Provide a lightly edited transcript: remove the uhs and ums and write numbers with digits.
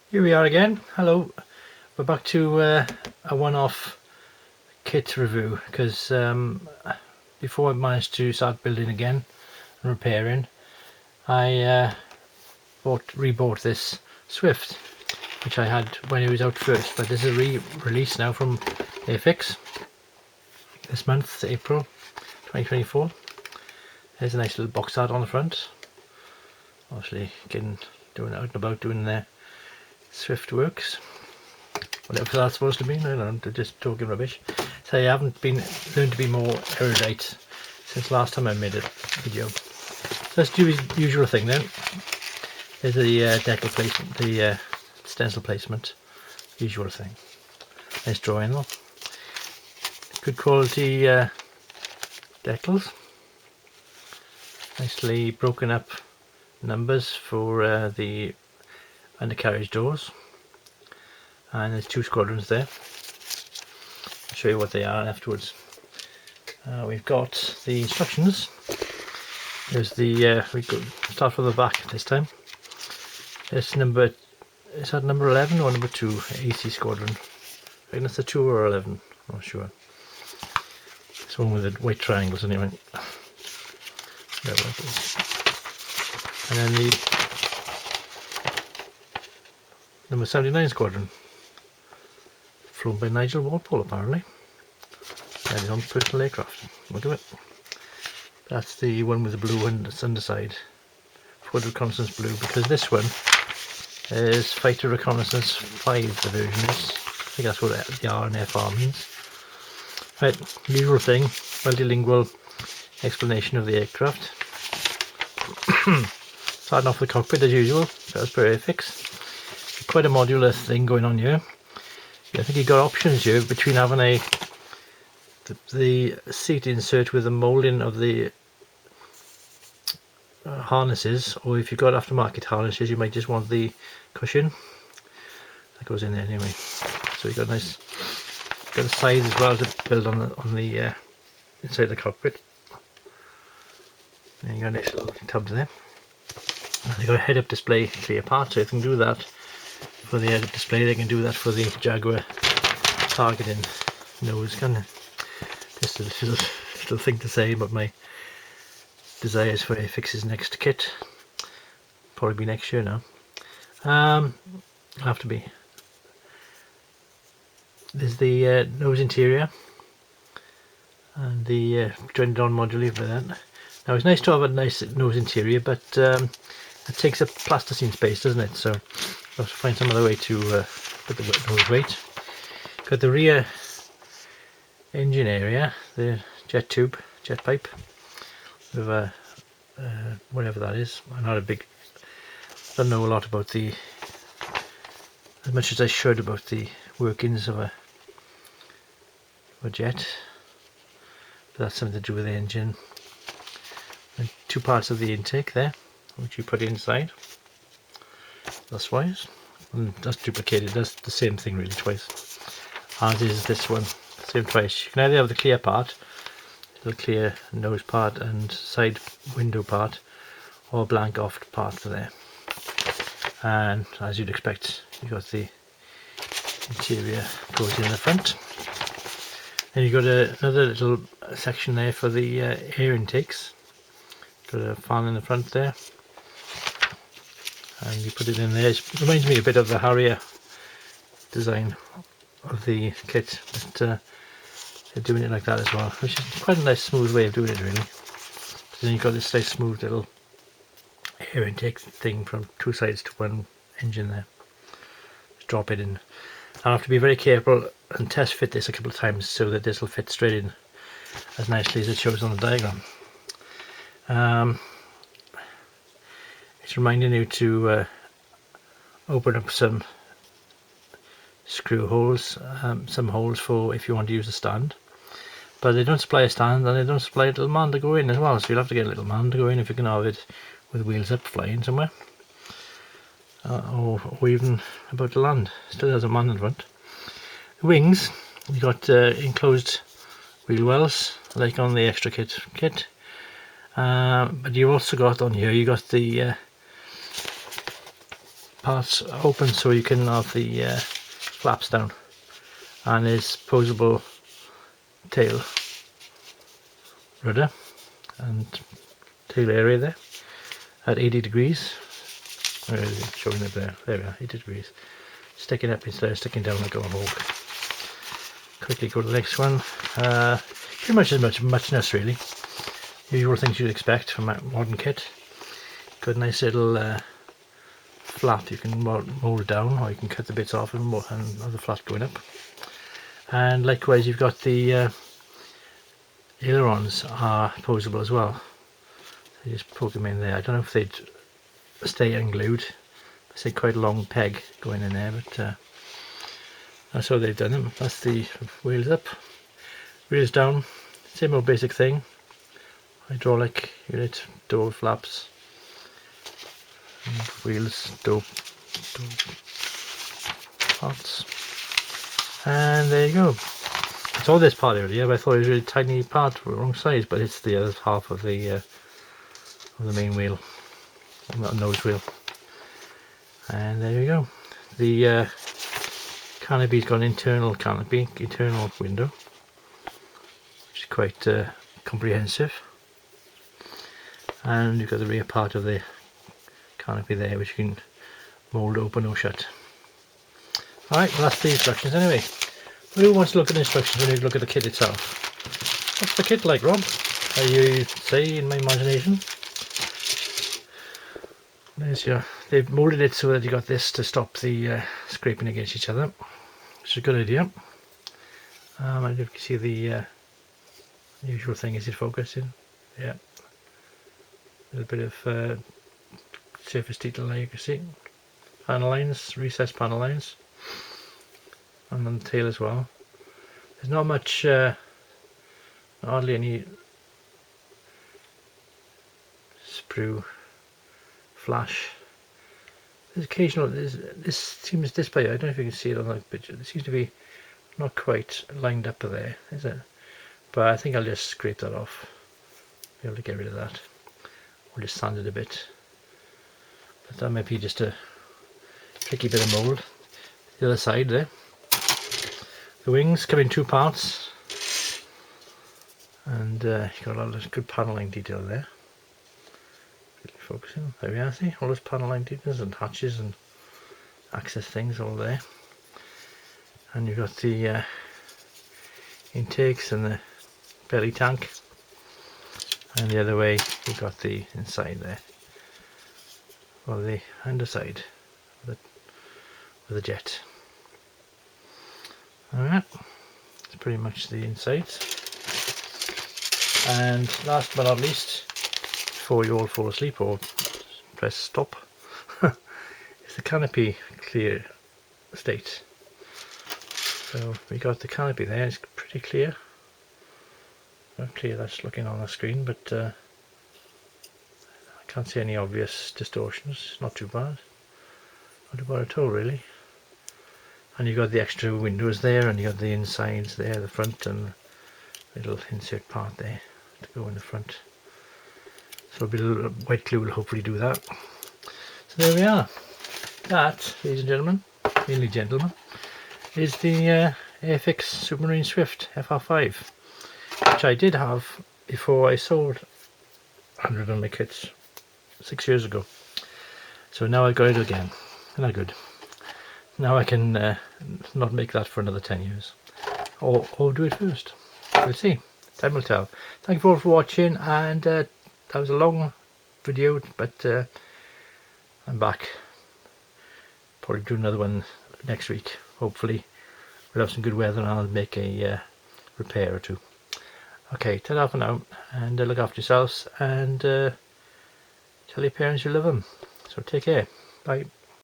Here we are again. Hello. We're back to a one-off kit review because before I managed to start building again and repairing, I rebought this Swift, which I had when it was out first, but this is a re-release now from Airfix this month, April 2024. There's a nice little box art on the front. Obviously, doing out and about doing their Swift works, whatever that's supposed to be. No, they're just talking rubbish. So I haven't learned to be more erudite since last time I made a video. Let's do the usual thing then. There's the decal placement, the stencil placement, usual thing. Nice drawing though. Good quality decals. Nicely broken up numbers for the undercarriage doors, and there's two squadrons there. I'll show you what they are afterwards. We've got the instructions. There's the we go start from the back this time. This number, is that number 11 or number 2? AC squadron. I think that's the 2 or 11. I'm not sure. It's one with the white triangles anyway. And then the number 79 squadron, flown by Nigel Walpole apparently. That is on personal aircraft. Look at it. That's the one with the blue and its underside. Forward reconnaissance blue, because this one is Fighter Reconnaissance 5, the version is. I think that's what the R and FR means. Right, usual thing, multilingual explanation of the aircraft. Starting off the cockpit as usual, as per Airfix. Quite a modular thing going on here. I think you've got options here between having the seat insert with the moulding of the harnesses, or if you've got aftermarket harnesses, you might just want the cushion that goes in there anyway. So you've got got the sides as well to build on the inside the cockpit. And you got a nice little tub there. And they've got a head-up display clear part, so you can do that for the head-up display. They can do that for the Jaguar targeting nose, can they? Just a little thing to say about my desires for Airfix's next kit. Probably be next year now. It'll have to be. There's the nose interior and the jointed on modular for that. Now it's nice to have a nice nose interior, but it takes up plasticine space, doesn't it? So I'll have to find some other way to put the nose weight. Got the rear engine area, the jet pipe, with whatever that is. I'm not a big, don't know a lot about as much as I should about the workings of a jet, but that's something to do with the engine. And two parts of the intake there, which you put inside, that's wise, and that's duplicated. That's the same thing really twice, as is this one, same twice. You can either have the clear part, the clear nose part and side window part, or blank off part for there. And as you'd expect, you've got the interior goes in the front. Then you've got another little section there for the air intakes. Got a fan in the front there, and you put it in there. It reminds me a bit of the Harrier design of the kit, but they're doing it like that as well, which is quite a nice smooth way of doing it really. So then you've got this nice smooth little air intake thing from two sides to one engine there. Just drop it in. I'll have to be very careful and test fit this a couple of times so that this will fit straight in as nicely as it shows on the diagram. It's reminding you to open up some screw holes, some holes for if you want to use a stand, but they don't supply a stand and they don't supply a little man to go in as well, so you'll have to get a little man to go in if you can have it with wheels up flying somewhere, or even about to land. Still has a man in front. The wings, you've got enclosed wheel wells like on the extra kit, but you've also got on here, you got the parts open so you can have the flaps down, and there's posable tail rudder and tail area there at 80 degrees. Where is it showing it there? There we are, 80 degrees. Sticking up instead of sticking down like a hawk. Quickly go to the next one. Pretty much as muchness really. Usual things you'd expect from a modern kit. Got a nice little flat you can mold down, or you can cut the bits off and have the flat going up. And likewise you've got the ailerons are posable as well. So you just poke them in there. I don't know if they'd stay unglued. I say quite a long peg going in there, but that's how they've done them. That's the wheels up, wheels down, same old basic thing. Hydraulic unit, door flaps, and wheels, door parts, and there you go. It's all this part area, but I thought it was a really tiny part, wrong size, but it's the other half of the main wheel, not a nose wheel. And there you go. The canopy's got an internal canopy, internal window, which is quite comprehensive. And you've got the rear part of the canopy there, which you can mould open or shut. Alright, well that's the instructions anyway. But who wants to look at the instructions when you look at the kit itself? What's the kit like, Rob? Are you say in my imagination? There's your, they've moulded it so that you got this to stop the scraping against each other, which is a good idea. I don't know if you can see the usual thing, is it focusing? Yeah. A little bit of surface detail there you can see. Panel lines, recessed panel lines. And on the tail as well. There's not much, hardly any sprue flash. There's occasional, this seems this way, I don't know if you can see it on the picture, it seems to be not quite lined up there, is it? But I think I'll just scrape that off, be able to get rid of that. Or just sand it a bit. But that might be just a tricky bit of mould. The other side there. The wings come in two parts, and you've got a lot of good panelling detail there. Focusing, there we are, see all those panelling details and hatches and access things all there. And you've got the intakes and the belly tank, and the other way you've got the inside there, or the underside with the jet. Alright, that's pretty much the insides. And last but not least, before you all fall asleep or press stop, is the canopy clear state. So we got the canopy there, it's pretty clear. Not clear that's looking on the screen, but I can't see any obvious distortions. Not too bad. Not too bad at all really. And you've got the extra windows there, and you got the insides there, the front, and little insert part there to go in the front. So a bit of white glue will hopefully do that. So there we are. That, ladies and gentlemen, mainly gentlemen, is the Airfix Supermarine Swift FR.5, which I did have before I sold 100 of my kits 6 years ago. So now I've got it again. Isn't that good? Now I can not make that for another 10 years. Or do it first. We'll see. Time will tell. Thank you all for watching, and that was a long video, but I'm back. Probably do another one next week. Hopefully we'll have some good weather and I'll make a repair or two. Okay, ta-da for now, and look after yourselves, and tell your parents you love them. So take care. Bye.